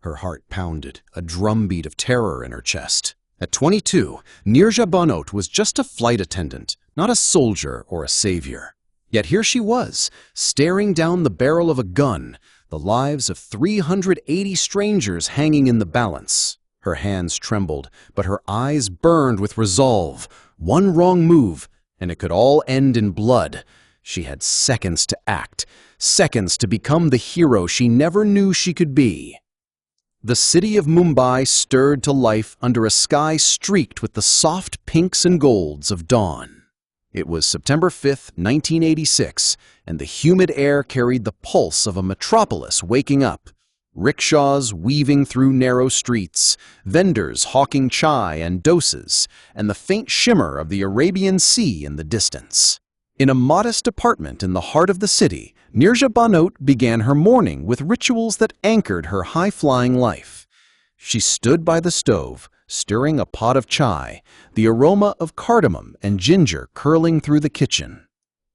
Her heart pounded, a drumbeat of terror in her chest. At 22, Neerja Bhanot was just a flight attendant, not a soldier or a savior. Yet here she was, staring down the barrel of a gun, the lives of 380 strangers hanging in the balance. Her hands trembled, but her eyes burned with resolve. One wrong move, and it could all end in blood. She had seconds to act, seconds to become the hero she never knew she could be. The city of Mumbai stirred to life under a sky streaked with the soft pinks and golds of dawn. It was September 5th, 1986, and the humid air carried the pulse of a metropolis waking up. Rickshaws weaving through narrow streets, vendors hawking chai and dosas, and the faint shimmer of the Arabian Sea in the distance. In a modest apartment in the heart of the city, Neerja Bhanot began her morning with rituals that anchored her high-flying life. She stood by the stove, stirring a pot of chai, the aroma of cardamom and ginger curling through the kitchen.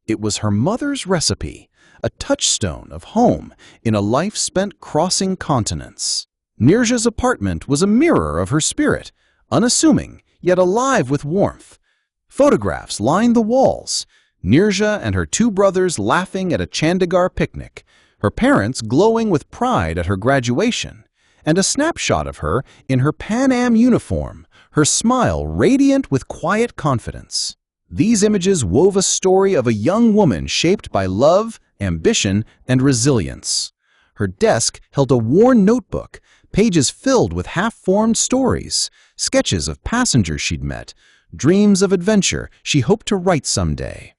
It was her mother's recipe, a touchstone of home in a life spent crossing continents. Neerja's apartment was a mirror of her spirit, unassuming, yet alive with warmth. Photographs lined the walls, Neerja and her two brothers laughing at a Chandigarh picnic, her parents glowing with pride at her graduation, and a snapshot of her in her Pan Am uniform, her smile radiant with quiet confidence. These images wove a story of a young woman shaped by love, ambition, and resilience. Her desk held a worn notebook, pages filled with half-formed stories, sketches of passengers she'd met, dreams of adventure she hoped to write someday.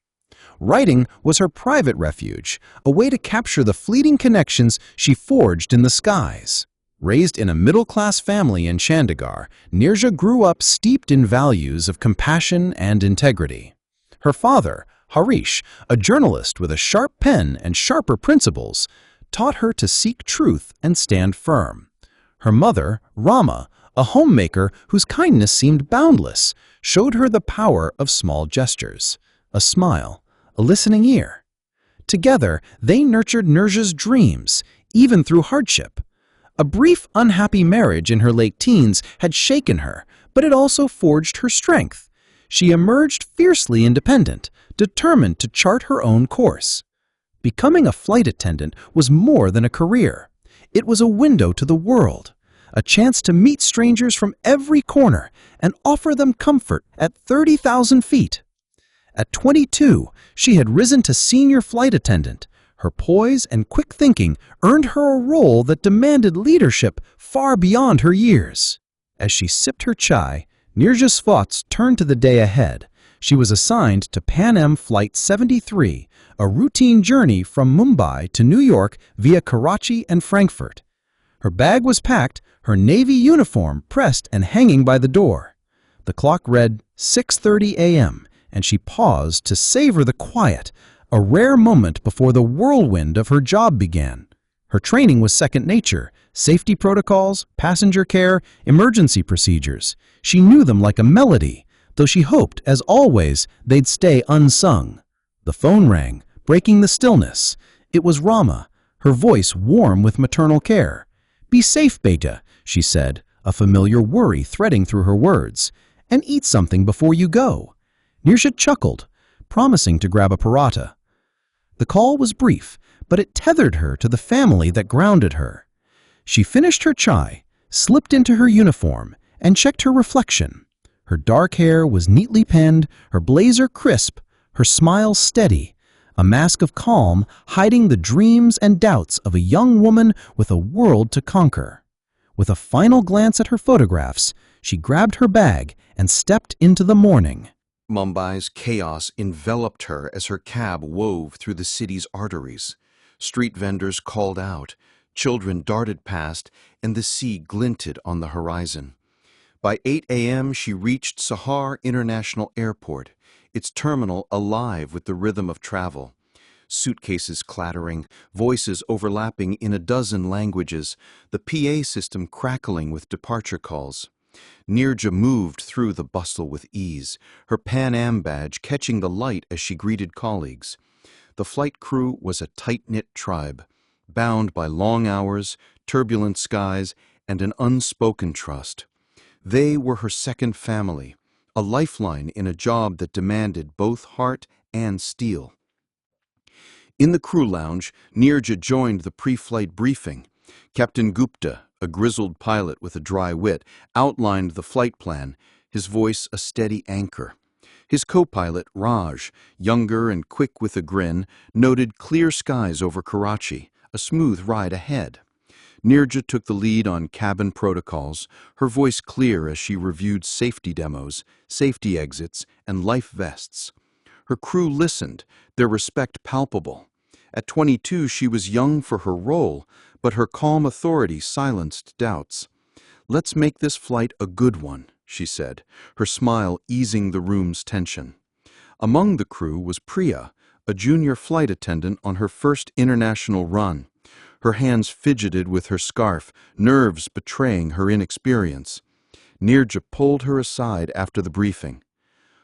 Writing was her private refuge, a way to capture the fleeting connections she forged in the skies. Raised in a middle-class family in Chandigarh, Neerja grew up steeped in values of compassion and integrity. Her father, Harish, a journalist with a sharp pen and sharper principles, taught her to seek truth and stand firm. Her mother, Rama, a homemaker whose kindness seemed boundless, showed her the power of small gestures, a smile, a listening ear. Together, they nurtured Neerja's dreams, even through hardship. A brief, unhappy marriage in her late teens had shaken her, but it also forged her strength. She emerged fiercely independent, determined to chart her own course. Becoming a flight attendant was more than a career. It was a window to the world, a chance to meet strangers from every corner and offer them comfort at 30,000 feet. At 22, she had risen to senior flight attendant. Her poise and quick thinking earned her a role that demanded leadership far beyond her years. As she sipped her chai, Neerja's thoughts turned to the day ahead. She was assigned to Pan Am Flight 73, a routine journey from Mumbai to New York via Karachi and Frankfurt. Her bag was packed, her Navy uniform pressed and hanging by the door. The clock read 6:30 a.m., and she paused to savor the quiet, a rare moment before the whirlwind of her job began. Her training was second nature, safety protocols, passenger care, emergency procedures. She knew them like a melody, though she hoped, as always, they'd stay unsung. The phone rang, breaking the stillness. It was Rama, her voice warm with maternal care. "Be safe, beta," she said, a familiar worry threading through her words. "And eat something before you go." Neerja chuckled, promising to grab a paratha. The call was brief, but it tethered her to the family that grounded her. She finished her chai, slipped into her uniform, and checked her reflection. Her dark hair was neatly penned, her blazer crisp, her smile steady, a mask of calm hiding the dreams and doubts of a young woman with a world to conquer. With a final glance at her photographs, she grabbed her bag and stepped into the morning. Mumbai's chaos enveloped her as her cab wove through the city's arteries. Street vendors called out, children darted past, and the sea glinted on the horizon. By 8 a.m., she reached Sahar International Airport, its terminal alive with the rhythm of travel. Suitcases clattering, voices overlapping in a dozen languages, the PA system crackling with departure calls. Neerja moved through the bustle with ease, her Pan Am badge catching the light as she greeted colleagues. The flight crew was a tight-knit tribe, bound by long hours, turbulent skies, and an unspoken trust. They were her second family, a lifeline in a job that demanded both heart and steel. In the crew lounge, Neerja joined the pre-flight briefing. Captain Gupta, a grizzled pilot with a dry wit, outlined the flight plan, his voice a steady anchor. His co-pilot, Raj, younger and quick with a grin, noted clear skies over Karachi, a smooth ride ahead. Neerja took the lead on cabin protocols, her voice clear as she reviewed safety demos, safety exits, and life vests. Her crew listened, their respect palpable. At 22, she was young for her role, but her calm authority silenced doubts. "Let's make this flight a good one," she said, her smile easing the room's tension. Among the crew was Priya, a junior flight attendant on her first international run. Her hands fidgeted with her scarf, nerves betraying her inexperience. Neerja pulled her aside after the briefing.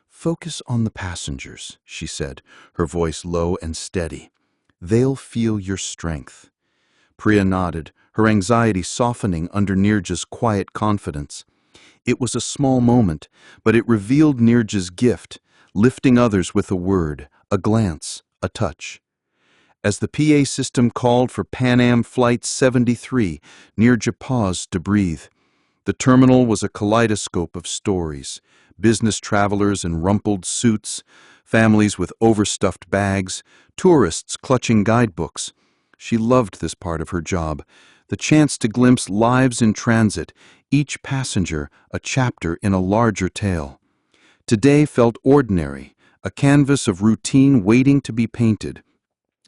"Focus on the passengers," she said, her voice low and steady. "They'll feel your strength." Priya nodded, her anxiety softening under Neerja's quiet confidence. It was a small moment, but it revealed Neerja's gift, lifting others with a word, a glance, a touch. As the PA system called for Pan Am Flight 73, Neerja paused to breathe. The terminal was a kaleidoscope of stories: business travelers in rumpled suits, families with overstuffed bags, tourists clutching guidebooks. She loved this part of her job, the chance to glimpse lives in transit, each passenger a chapter in a larger tale. Today felt ordinary, a canvas of routine waiting to be painted.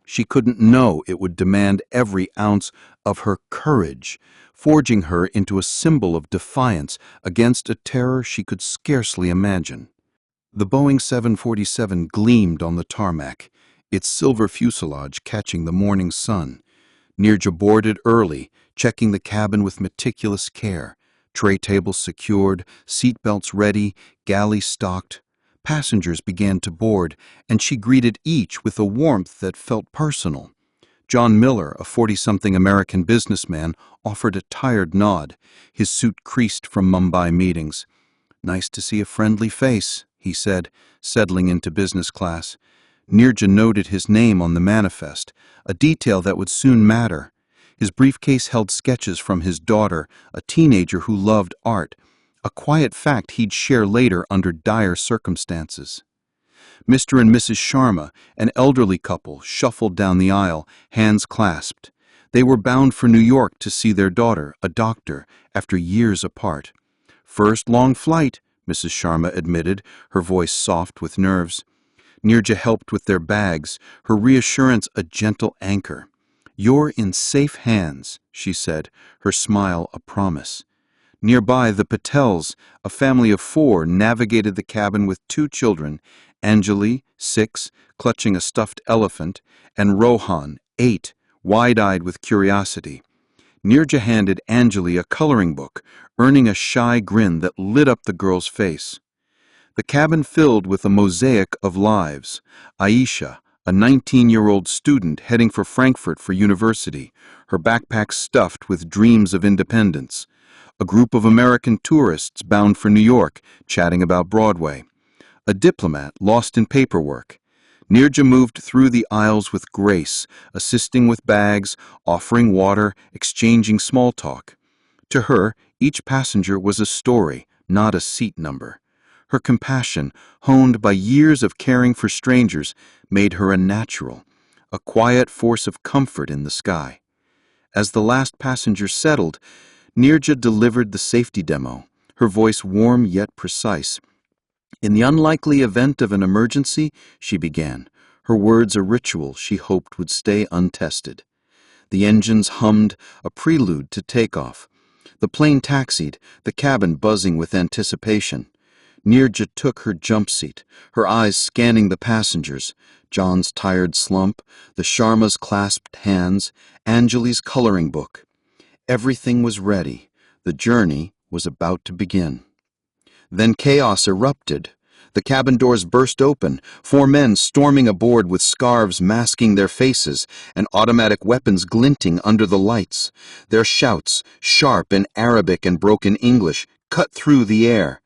She couldn't know it would demand every ounce of her courage, forging her into a symbol of defiance against a terror she could scarcely imagine. The Boeing 747 gleamed on the tarmac, its silver fuselage catching the morning sun. Neerja boarded early, checking the cabin with meticulous care. Tray tables secured, seat belts ready, galley stocked. Passengers began to board, and she greeted each with a warmth that felt personal. John Miller, a 40-something American businessman, offered a tired nod, his suit creased from Mumbai meetings. "Nice to see a friendly face," he said, settling into business class. Neerja noted his name on the manifest, a detail that would soon matter. His briefcase held sketches from his daughter, a teenager who loved art, a quiet fact he'd share later under dire circumstances. Mr. and Mrs. Sharma, an elderly couple, shuffled down the aisle, hands clasped. They were bound for New York to see their daughter, a doctor, after years apart. "First long flight," Mrs. Sharma admitted, her voice soft with nerves. Neerja helped with their bags, her reassurance a gentle anchor. "You're in safe hands," she said, her smile a promise. Nearby, the Patels, a family of 4, navigated the cabin with 2 children, Anjali, 6, clutching a stuffed elephant, and Rohan, 8, wide-eyed with curiosity. Neerja handed Anjali a coloring book, earning a shy grin that lit up the girl's face. The cabin filled with a mosaic of lives. Aisha, a 19-year-old student heading for Frankfurt for university, her backpack stuffed with dreams of independence. A group of American tourists bound for New York, chatting about Broadway. A diplomat lost in paperwork. Neerja moved through the aisles with grace, assisting with bags, offering water, exchanging small talk. To her, each passenger was a story, not a seat number. Her compassion, honed by years of caring for strangers, made her a natural, a quiet force of comfort in the sky. As the last passenger settled, Neerja delivered the safety demo, her voice warm yet precise. "In the unlikely event of an emergency," she began, her words a ritual she hoped would stay untested. The engines hummed, a prelude to takeoff. The plane taxied, the cabin buzzing with anticipation. Neerja took her jump seat, her eyes scanning the passengers, John's tired slump, the Sharma's clasped hands, Anjali's coloring book. Everything was ready. The journey was about to begin. Then chaos erupted. The cabin doors burst open, 4 men storming aboard with scarves masking their faces and automatic weapons glinting under the lights. Their shouts, sharp in Arabic and broken English, cut through the air.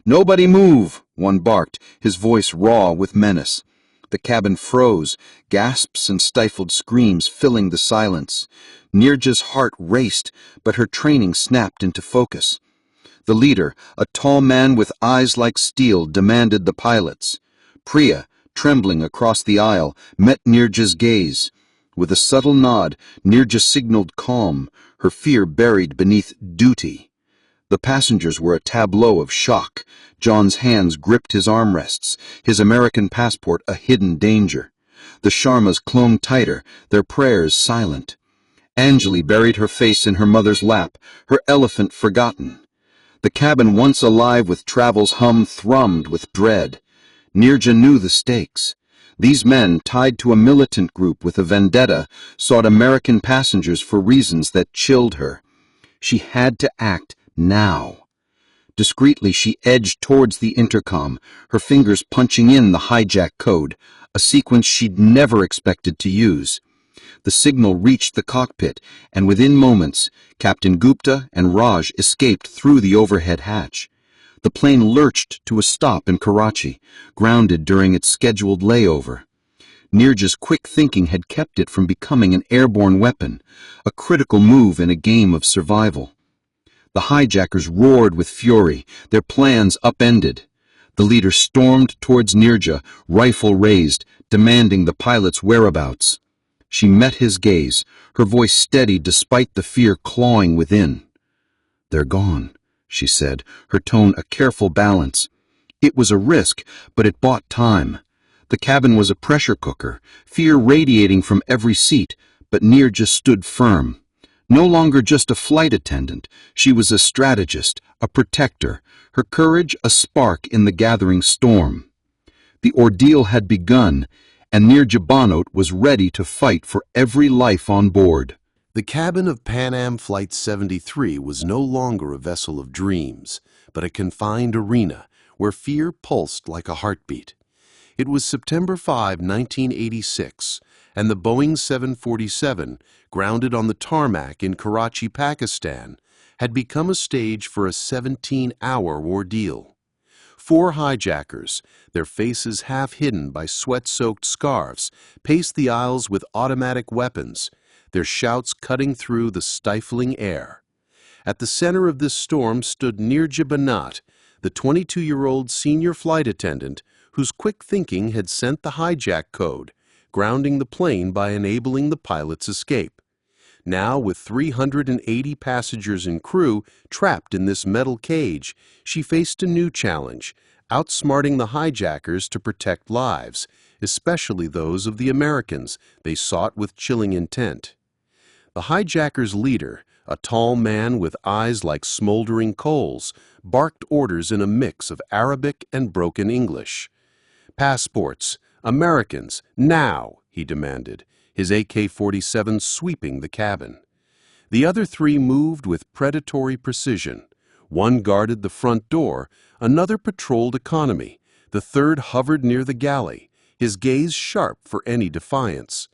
"Nobody move," one barked, his voice raw with menace. The cabin froze, gasps and stifled screams filling the silence. Neerja's heart raced, but her training snapped into focus. The leader, a tall man with eyes like steel, demanded the pilots. Priya, trembling across the aisle, met Neerja's gaze. With a subtle nod, Neerja signaled calm, her fear buried beneath duty. The passengers were a tableau of shock. John's hands gripped his armrests, his American passport a hidden danger. The Sharmas clung tighter, their prayers silent. Anjali buried her face in her mother's lap, her elephant forgotten. The cabin, once alive with travel's hum, thrummed with dread. Neerja knew the stakes. These men, tied to a militant group with a vendetta, sought American passengers for reasons that chilled her. She had to act now. Discreetly, she edged towards the intercom, her fingers punching in the hijack code, a sequence she'd never expected to use. The signal reached the cockpit, and within moments, Captain Gupta and Raj escaped through the overhead hatch. The plane lurched to a stop in Karachi, grounded during its scheduled layover. Neerja's quick thinking had kept it from becoming an airborne weapon, a critical move in a game of survival. The hijackers roared with fury, their plans upended. The leader stormed towards Neerja, rifle raised, demanding the pilot's whereabouts. She met his gaze, her voice steady despite the fear clawing within. "They're gone," she said, her tone a careful balance. It was a risk, but it bought time. The cabin was a pressure cooker, fear radiating from every seat, but Neerja stood firm. No longer just a flight attendant, she was a strategist, a protector, her courage a spark in the gathering storm. The ordeal had begun, and Neerja Bhanot was ready to fight for every life on board. The cabin of Pan Am Flight 73 was no longer a vessel of dreams, but a confined arena where fear pulsed like a heartbeat. It was September 5, 1986, and the Boeing 747, grounded on the tarmac in Karachi, Pakistan, had become a stage for a 17-hour ordeal. 4 hijackers, their faces half hidden by sweat-soaked scarves, paced the aisles with automatic weapons, their shouts cutting through the stifling air. At the center of this storm stood Neerja Bhanot, the 22-year-old senior flight attendant whose quick thinking had sent the hijack code, grounding the plane by enabling the pilot's escape. Now, with 380 passengers and crew trapped in this metal cage, she faced a new challenge, outsmarting the hijackers to protect lives, especially those of the Americans they sought with chilling intent. The hijackers' leader, a tall man with eyes like smoldering coals, barked orders in a mix of Arabic and broken English. "Passports, Americans, now!" he demanded, his AK-47 sweeping the cabin. The other 3 moved with predatory precision. One guarded the front door, another patrolled economy, the third hovered near the galley, his gaze sharp for any defiance.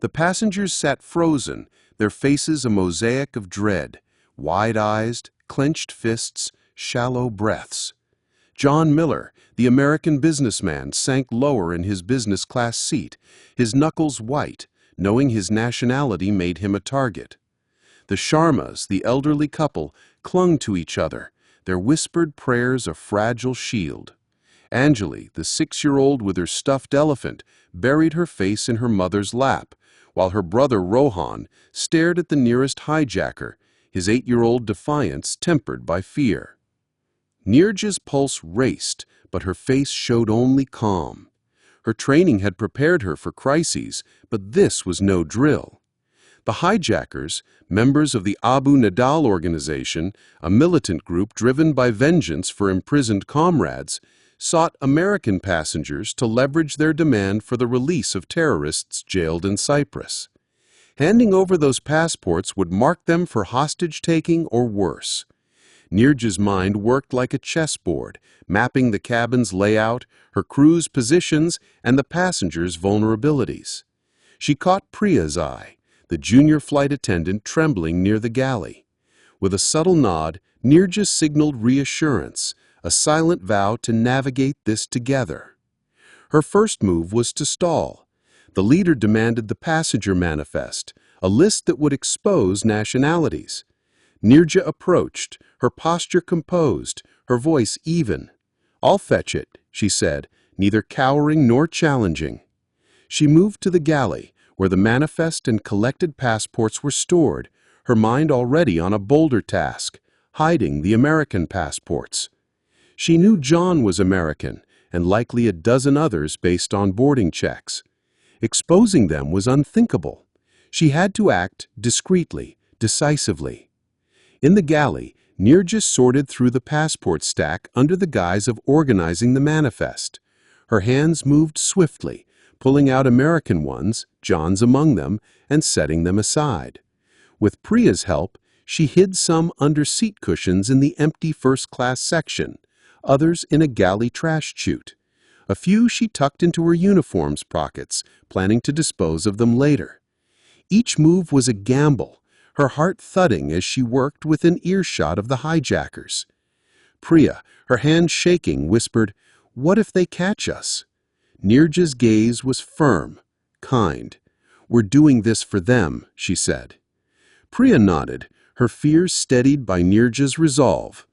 The passengers sat frozen, their faces a mosaic of dread, wide-eyed, clenched fists, shallow breaths. John Miller, the American businessman, sank lower in his business-class seat, his knuckles white, knowing his nationality made him a target. The Sharmas, the elderly couple, clung to each other, their whispered prayers a fragile shield. Anjali, the 6-year-old with her stuffed elephant, buried her face in her mother's lap, while her brother Rohan stared at the nearest hijacker, his 8-year-old defiance tempered by fear. Neerja's pulse raced, but her face showed only calm. Her training had prepared her for crises, but this was no drill. The hijackers, members of the Abu Nidal organization, a militant group driven by vengeance for imprisoned comrades, sought American passengers to leverage their demand for the release of terrorists jailed in Cyprus. Handing over those passports would mark them for hostage-taking or worse. Neerja's mind worked like a chessboard, mapping the cabin's layout, her crew's positions, and the passengers' vulnerabilities. She caught Priya's eye, the junior flight attendant trembling near the galley. With a subtle nod, Neerja signaled reassurance, a silent vow to navigate this together. Her first move was to stall. The leader demanded the passenger manifest, a list that would expose nationalities. Neerja approached, her posture composed, her voice even. "I'll fetch it," she said, neither cowering nor challenging. She moved to the galley, where the manifest and collected passports were stored, her mind already on a bolder task, hiding the American passports. She knew John was American, and likely a dozen others based on boarding checks. Exposing them was unthinkable. She had to act discreetly, decisively. In the galley, Neerja sorted through the passport stack under the guise of organizing the manifest. Her hands moved swiftly, pulling out American ones, John's among them, and setting them aside. With Priya's help, she hid some under seat cushions in the empty first-class section, others in a galley trash chute. A few she tucked into her uniform's pockets, planning to dispose of them later. Each move was a gamble, her heart thudding as she worked within earshot of the hijackers. Priya, her hand shaking, whispered, "What if they catch us?" Neerja's gaze was firm, kind. "We're doing this for them," she said. Priya nodded, her fears steadied by Neerja's resolve.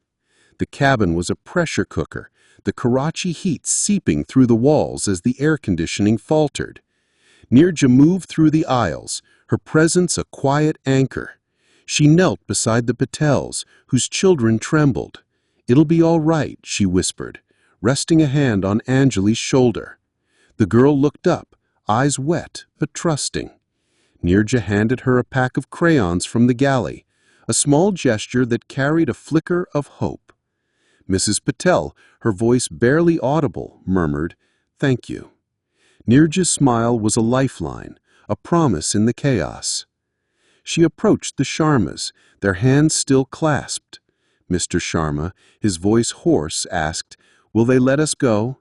The cabin was a pressure cooker, the Karachi heat seeping through the walls as the air conditioning faltered. Neerja moved through the aisles, her presence a quiet anchor. She knelt beside the Patels, whose children trembled. "It'll be all right," she whispered, resting a hand on Anjali's shoulder. The girl looked up, eyes wet but trusting. Neerja handed her a pack of crayons from the galley, a small gesture that carried a flicker of hope. Mrs. Patel, her voice barely audible, murmured, "Thank you." Neerja's smile was a lifeline, a promise in the chaos. She approached the Sharmas, their hands still clasped. Mr. Sharma, his voice hoarse, asked, "Will they let us go?"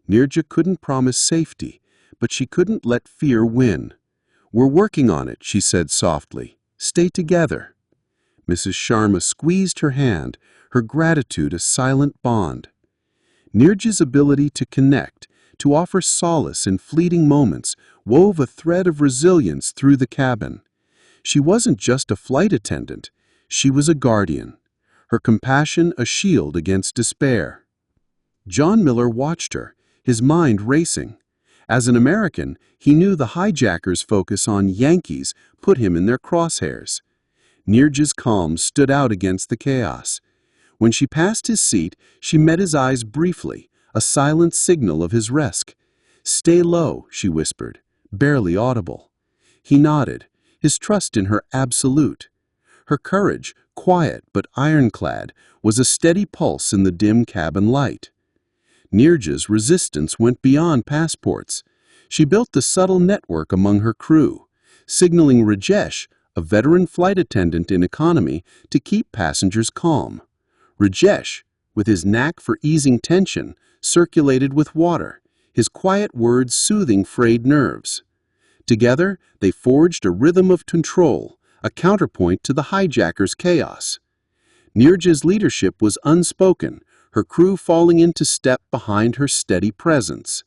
Neerja couldn't promise safety, but she couldn't let fear win. "We're working on it," she said softly. "Stay together." Mrs. Sharma squeezed her hand, her gratitude a silent bond. Neerja's ability to connect, to offer solace in fleeting moments, wove a thread of resilience through the cabin. She wasn't just a flight attendant, she was a guardian, her compassion a shield against despair. John Miller watched her, his mind racing. As an American, he knew the hijackers' focus on Yankees put him in their crosshairs. Neerja's calm stood out against the chaos. When she passed his seat, she met his eyes briefly, a silent signal of his rescue. "Stay low," she whispered, barely audible. He nodded, his trust in her absolute. Her courage, quiet but ironclad, was a steady pulse in the dim cabin light. Neerja's resistance went beyond passports. She built a subtle network among her crew, signaling Rajesh, a veteran flight attendant in economy, to keep passengers calm. Rajesh, with his knack for easing tension, circulated with water, his quiet words soothing frayed nerves. Together, they forged a rhythm of control, a counterpoint to the hijackers' chaos. Neerja's leadership was unspoken, her crew falling into step behind her steady presence.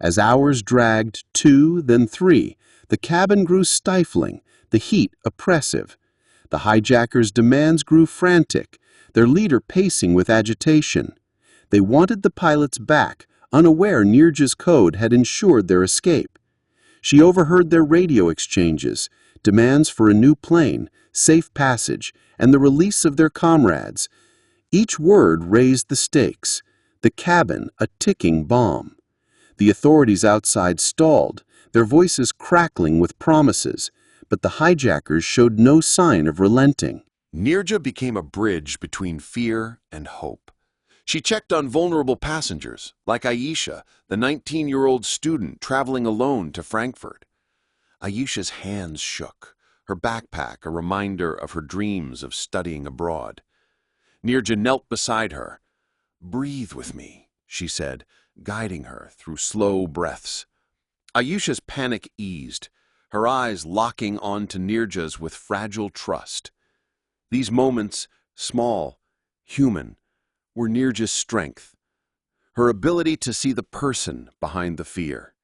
As hours dragged 2, then 3, the cabin grew stifling, the heat oppressive. The hijackers' demands grew frantic, their leader pacing with agitation. They wanted the pilots back, unaware Neerja's code had ensured their escape. She overheard their radio exchanges, demands for a new plane, safe passage, and the release of their comrades. Each word raised the stakes, the cabin a ticking bomb. The authorities outside stalled, their voices crackling with promises, but the hijackers showed no sign of relenting. Neerja became a bridge between fear and hope. She checked on vulnerable passengers, like Aisha, the 19-year-old student traveling alone to Frankfurt. Aisha's hands shook, her backpack a reminder of her dreams of studying abroad. Neerja knelt beside her. "Breathe with me," she said, guiding her through slow breaths. Ayesha's panic eased, her eyes locking onto Neerja's with fragile trust. These moments, small, human, were Neerja's strength, her ability to see the person behind the fear.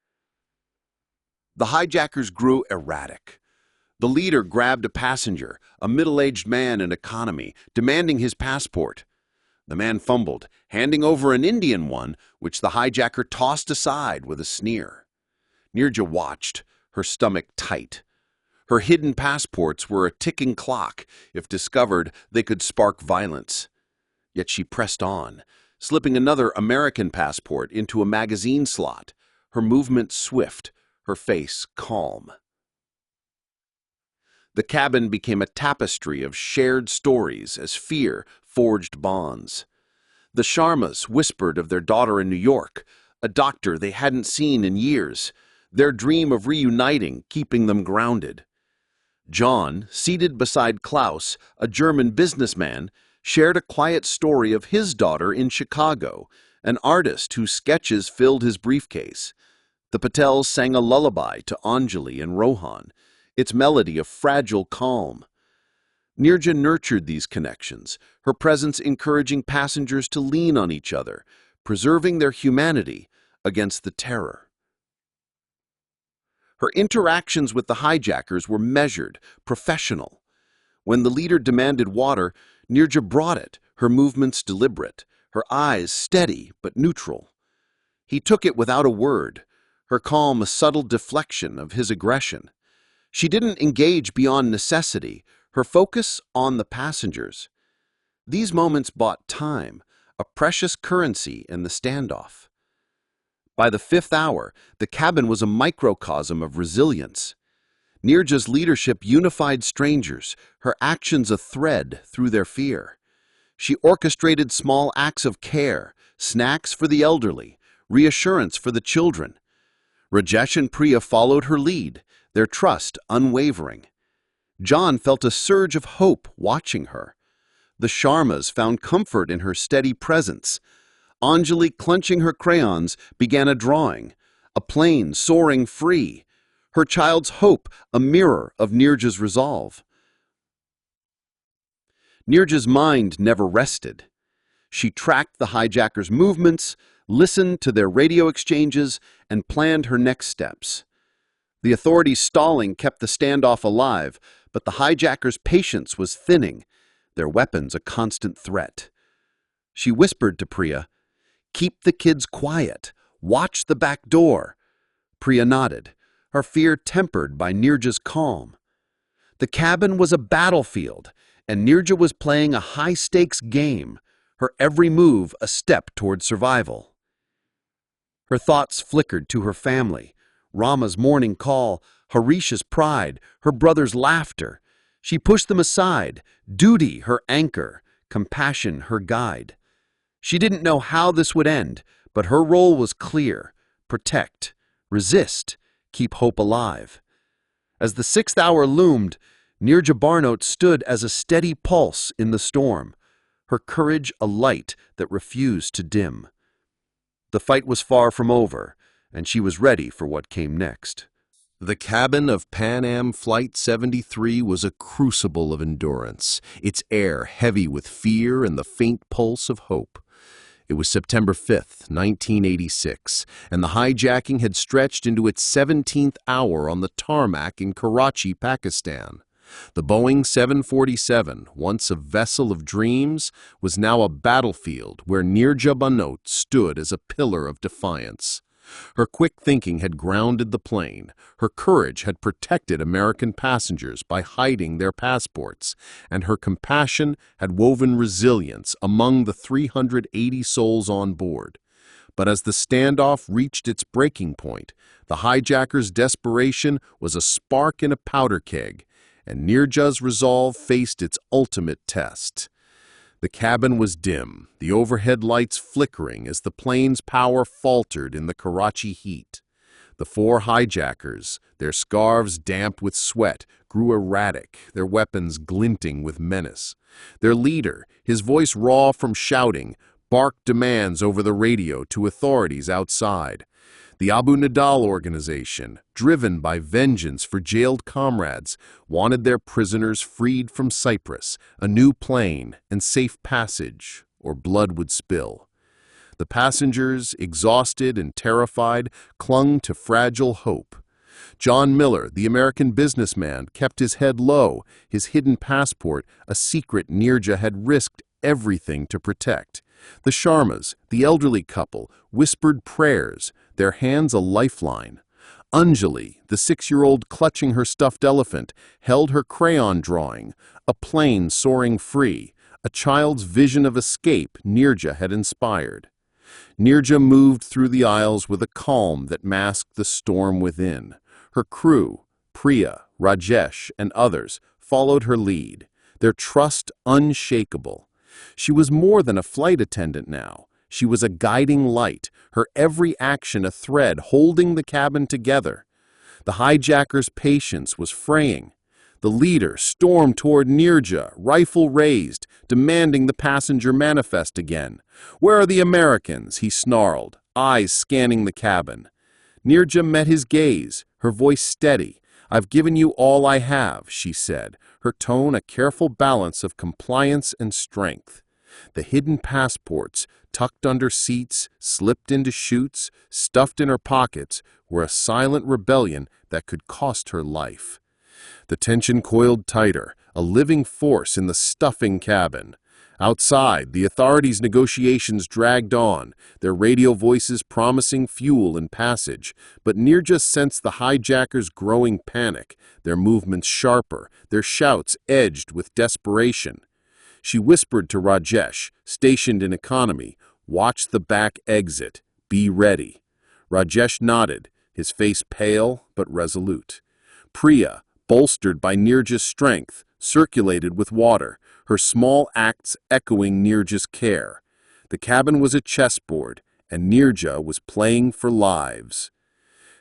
The hijackers grew erratic. The leader grabbed a passenger, a middle-aged man in economy, demanding his passport. The man fumbled, handing over an Indian one, which the hijacker tossed aside with a sneer. Neerja watched, her stomach tight. Her hidden passports were a ticking clock. If discovered, they could spark violence. Yet she pressed on, slipping another American passport into a magazine slot, her movement swift, her face calm. The cabin became a tapestry of shared stories as fear forged bonds. The Sharmas whispered of their daughter in New York, a doctor they hadn't seen in years, their dream of reuniting keeping them grounded. John, seated beside Klaus, a German businessman, shared a quiet story of his daughter in Chicago, an artist whose sketches filled his briefcase. The Patels sang a lullaby to Anjali and Rohan, its melody a fragile calm. Neerja nurtured these connections, her presence encouraging passengers to lean on each other, preserving their humanity against the terror. Her interactions with the hijackers were measured, professional. When the leader demanded water, Neerja brought it, her movements deliberate, her eyes steady but neutral. He took it without a word, her calm a subtle deflection of his aggression. She didn't engage beyond necessity, her focus on the passengers. These moments bought time, a precious currency in the standoff. By the 5th hour, the cabin was a microcosm of resilience. Neerja's leadership unified strangers, her actions a thread through their fear. She orchestrated small acts of care, snacks for the elderly, reassurance for the children. Rajesh and Priya followed her lead, their trust unwavering. John felt a surge of hope watching her. The Sharmas found comfort in her steady presence. Anjali, clenching her crayons, began a drawing, a plane soaring free, her child's hope a mirror of Neerja's resolve. Neerja's mind never rested. She tracked the hijackers' movements, listened to their radio exchanges, and planned her next steps. The authorities' stalling kept the standoff alive, but the hijackers' patience was thinning, their weapons a constant threat. She whispered to Priya, "Keep the kids quiet. Watch the back door." Priya nodded, her fear tempered by Neerja's calm. The cabin was a battlefield, and Neerja was playing a high-stakes game, her every move a step toward survival. Her thoughts flickered to her family, Rama's morning call, Harisha's pride, her brother's laughter. She pushed them aside, duty her anchor, compassion her guide. She didn't know how this would end, but her role was clear: protect, resist, keep hope alive. As the 6th hour loomed, Neerja Bhanot stood as a steady pulse in the storm, her courage a light that refused to dim. The fight was far from over, and she was ready for what came next. The cabin of Pan Am Flight 73 was a crucible of endurance, its air heavy with fear and the faint pulse of hope. It was September 5th, 1986, and the hijacking had stretched into its 17th hour on the tarmac in Karachi, Pakistan. The Boeing 747, once a vessel of dreams, was now a battlefield where Neerja Bhanot stood as a pillar of defiance. Her quick thinking had grounded the plane, her courage had protected American passengers by hiding their passports, and her compassion had woven resilience among the 380 souls on board. But as the standoff reached its breaking point, the hijackers' desperation was a spark in a powder keg, and Neerja's resolve faced its ultimate test. The cabin was dim, the overhead lights flickering as the plane's power faltered in the Karachi heat. The four hijackers, their scarves damp with sweat, grew erratic, their weapons glinting with menace. Their leader, his voice raw from shouting, barked demands over the radio to authorities outside. The Abu Nidal organization, driven by vengeance for jailed comrades, wanted their prisoners freed from Cyprus, a new plane, and safe passage, or blood would spill. The passengers, exhausted and terrified, clung to fragile hope. John Miller, the American businessman, kept his head low, his hidden passport, a secret Neerja had risked everything to protect. The Sharmas, the elderly couple, whispered prayers, their hands a lifeline. Anjali, the 6-year-old clutching her stuffed elephant, held her crayon drawing, a plane soaring free, a child's vision of escape Neerja had inspired. Neerja moved through the aisles with a calm that masked the storm within. Her crew, Priya, Rajesh, and others, followed her lead, their trust unshakable. She was more than a flight attendant now. She was a guiding light, her every action a thread holding the cabin together. The hijacker's patience was fraying. The leader stormed toward Neerja, rifle raised, demanding the passenger manifest again. "Where are the Americans?" he snarled, eyes scanning the cabin. Neerja met his gaze, her voice steady. "I've given you all I have," she said, her tone a careful balance of compliance and strength. The hidden passports, tucked under seats, slipped into chutes, stuffed in her pockets, were a silent rebellion that could cost her life. The tension coiled tighter, a living force in the stuffing cabin. Outside, the authorities' negotiations dragged on, their radio voices promising fuel and passage, but Neerja sensed the hijackers' growing panic, their movements sharper, their shouts edged with desperation. She whispered to Rajesh, stationed in economy, "Watch the back exit. Be ready." Rajesh nodded, his face pale but resolute. Priya, bolstered by Neerja's strength, circulated with water, her small acts echoing Neerja's care. The cabin was a chessboard, and Neerja was playing for lives.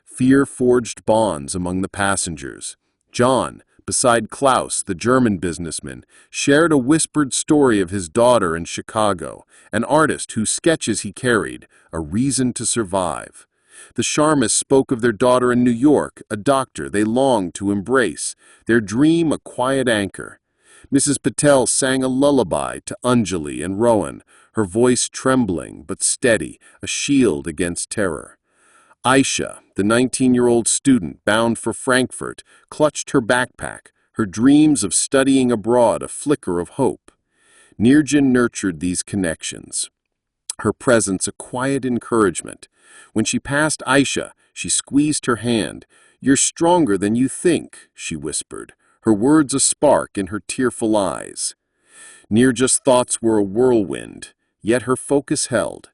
Fear forged bonds among the passengers. John, beside Klaus, the German businessman, shared a whispered story of his daughter in Chicago, an artist whose sketches he carried, a reason to survive. The Sharmas spoke of their daughter in New York, a doctor they longed to embrace, their dream a quiet anchor. Mrs. Patel sang a lullaby to Anjali and Rowan, her voice trembling but steady, a shield against terror. Aisha, the 19-year-old student bound for Frankfurt, clutched her backpack, her dreams of studying abroad a flicker of hope. Neerja nurtured these connections, her presence a quiet encouragement. When she passed Aisha, she squeezed her hand. "You're stronger than you think," she whispered, her words a spark in her tearful eyes. Neerja's thoughts were a whirlwind, yet her focus held.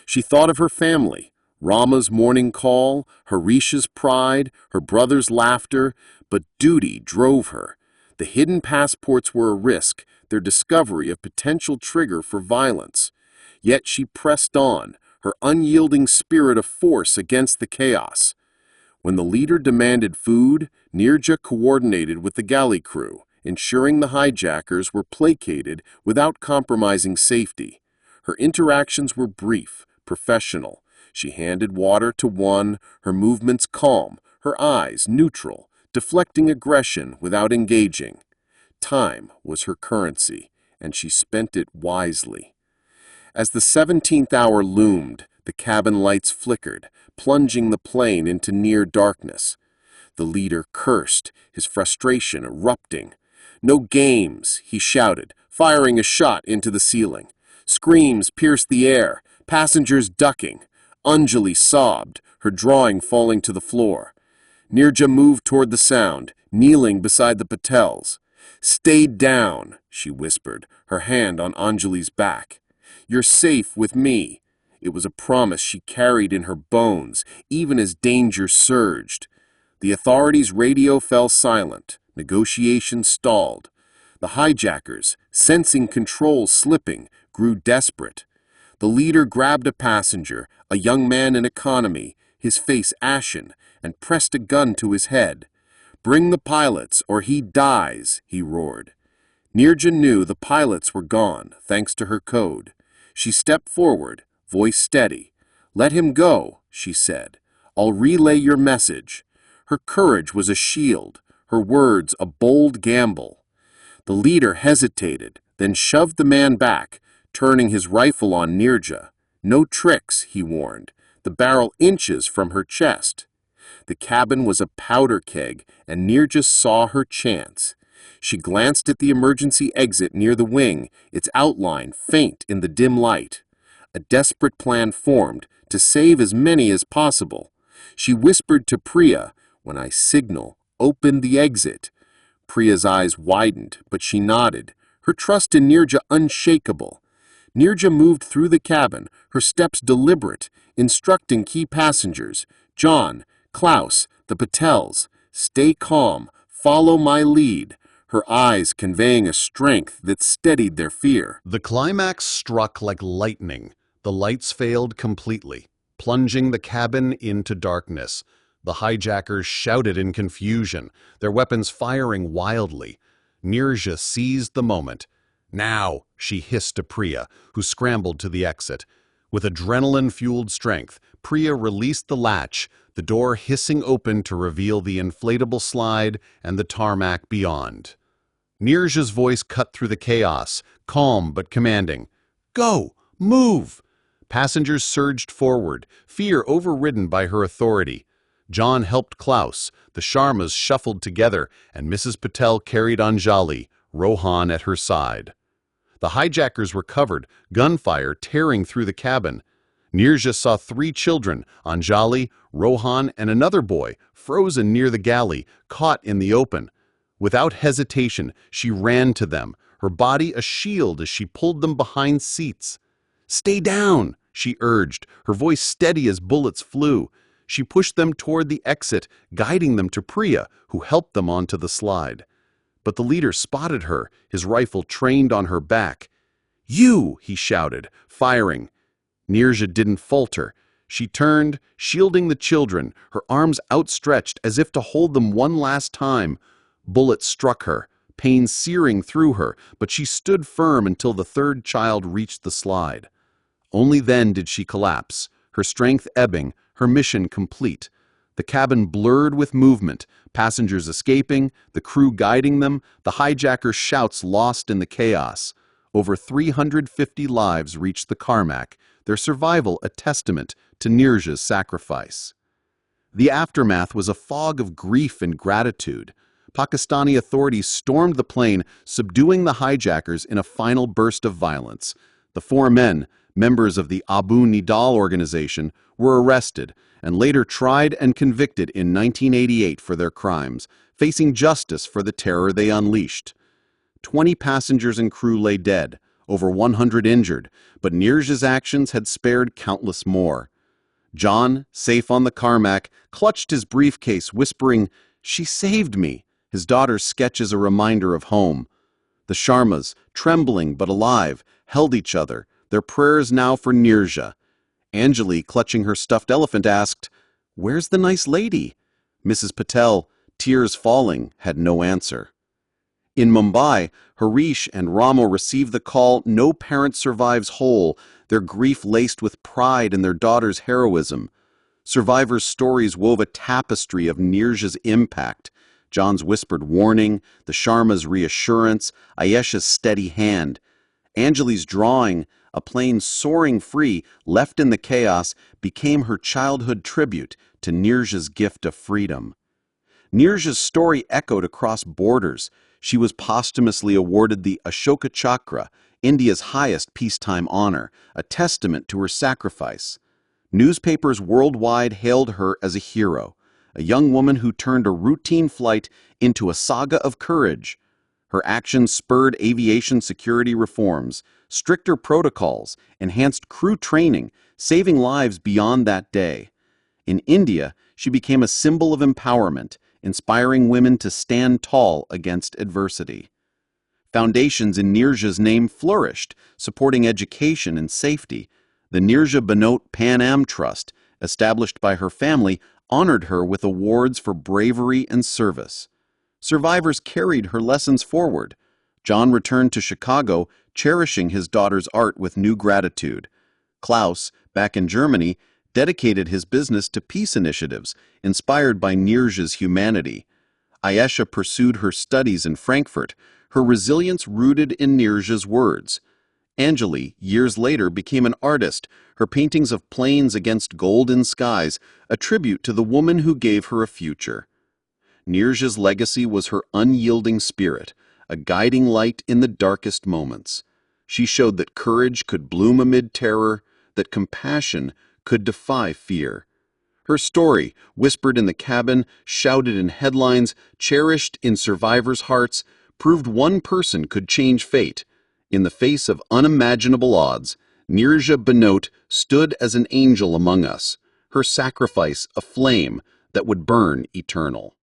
She thought of her family, Rama's morning call, Harisha's pride, her brother's laughter, but duty drove her. The hidden passports were a risk, their discovery a potential trigger for violence. Yet she pressed on, her unyielding spirit a force against the chaos. When the leader demanded food, Neerja coordinated with the galley crew, ensuring the hijackers were placated without compromising safety. Her interactions were brief, professional. She handed water to one, her movements calm, her eyes neutral, deflecting aggression without engaging. Time was her currency, and she spent it wisely. As the 17th hour loomed, the cabin lights flickered, plunging the plane into near darkness. The leader cursed, his frustration erupting. "No games," he shouted, firing a shot into the ceiling. Screams pierced the air, passengers ducking. Anjali sobbed, her drawing falling to the floor. Neerja moved toward the sound, kneeling beside the Patels. "Stay down," she whispered, her hand on Anjali's back. "You're safe with me." It was a promise she carried in her bones, even as danger surged. The authorities' radio fell silent. Negotiations stalled. The hijackers, sensing control slipping, grew desperate. The leader grabbed a passenger, a young man in economy, his face ashen, and pressed a gun to his head. "Bring the pilots, or he dies," he roared. Neerja knew the pilots were gone, thanks to her code. She stepped forward, voice steady. "Let him go," she said. "I'll relay your message." Her courage was a shield, her words a bold gamble. The leader hesitated, then shoved the man back, turning his rifle on Neerja. "No tricks," he warned, the barrel inches from her chest. The cabin was a powder keg, and Neerja saw her chance. She glanced at the emergency exit near the wing, its outline faint in the dim light. A desperate plan formed to save as many as possible. She whispered to Priya, "When I signal, open the exit." Priya's eyes widened, but she nodded, her trust in Neerja unshakable. Neerja moved through the cabin, her steps deliberate, instructing key passengers, John, Klaus, the Patels, "Stay calm, follow my lead," her eyes conveying a strength that steadied their fear. The climax struck like lightning. The lights failed completely, plunging the cabin into darkness. The hijackers shouted in confusion, their weapons firing wildly. Neerja seized the moment. "Now," she hissed to Priya, who scrambled to the exit. With adrenaline-fueled strength, Priya released the latch, the door hissing open to reveal the inflatable slide and the tarmac beyond. Neerja's voice cut through the chaos, calm but commanding. "Go! Move!" Passengers surged forward, fear overridden by her authority. John helped Klaus, the Sharmas shuffled together, and Mrs. Patel carried Anjali, Rohan at her side. The hijackers were covered, gunfire tearing through the cabin. Neerja saw 3 children, Anjali, Rohan, and another boy, frozen near the galley, caught in the open. Without hesitation, she ran to them, her body a shield as she pulled them behind seats. "Stay down," she urged, her voice steady as bullets flew. She pushed them toward the exit, guiding them to Priya, who helped them onto the slide. But the leader spotted her, his rifle trained on her back. "You!" he shouted, firing. Neerja didn't falter. She turned, shielding the children, her arms outstretched as if to hold them one last time. Bullets struck her, pain searing through her, but she stood firm until the 3rd child reached the slide. Only then did she collapse, her strength ebbing, her mission complete. The cabin blurred with movement, passengers escaping, the crew guiding them, the hijackers' shouts lost in the chaos. Over 350 lives reached the Carmack, their survival a testament to Neerja's sacrifice. The aftermath was a fog of grief and gratitude. Pakistani authorities stormed the plane, subduing the hijackers in a final burst of violence. The 4 men, members of the Abu Nidal organization, were arrested and later tried and convicted in 1988 for their crimes, facing justice for the terror they unleashed. 20 passengers and crew lay dead, over 100 injured, but Neerja's actions had spared countless more. John, safe on the Carmack, clutched his briefcase, whispering, "She saved me." His daughter's sketch is a reminder of home. The Sharmas, trembling but alive, held each other, their prayers now for Neerja. Anjali, clutching her stuffed elephant, asked, "Where's the nice lady?" Mrs. Patel, tears falling, had no answer. In Mumbai, Harish and Ramo received the call, "No parent survives whole," their grief laced with pride in their daughter's heroism. Survivors' stories wove a tapestry of Neerja's impact. John's whispered warning, the Sharma's reassurance, Ayesha's steady hand. Anjali's drawing, a plane soaring free, left in the chaos, became her childhood tribute to Neerja's gift of freedom. Neerja's story echoed across borders. She was posthumously awarded the Ashoka Chakra, India's highest peacetime honor, a testament to her sacrifice. Newspapers worldwide hailed her as a hero, a young woman who turned a routine flight into a saga of courage. Her actions spurred aviation security reforms, stricter protocols, enhanced crew training, saving lives beyond that day. In India, she became a symbol of empowerment, inspiring women to stand tall against adversity. Foundations in Neerja's name flourished, supporting education and safety. The Neerja Bhanot Pan Am Trust, established by her family, honored her with awards for bravery and service. Survivors carried her lessons forward. John returned to Chicago, cherishing his daughter's art with new gratitude. Klaus, back in Germany, dedicated his business to peace initiatives, inspired by Neerja's humanity. Ayesha pursued her studies in Frankfurt, her resilience rooted in Neerja's words. Angeli, years later, became an artist, her paintings of planes against golden skies, a tribute to the woman who gave her a future. Neerja's legacy was her unyielding spirit, a guiding light in the darkest moments. She showed that courage could bloom amid terror, that compassion could defy fear. Her story, whispered in the cabin, shouted in headlines, cherished in survivors' hearts, proved one person could change fate. In the face of unimaginable odds, Neerja Bhanot stood as an angel among us, her sacrifice a flame that would burn eternal.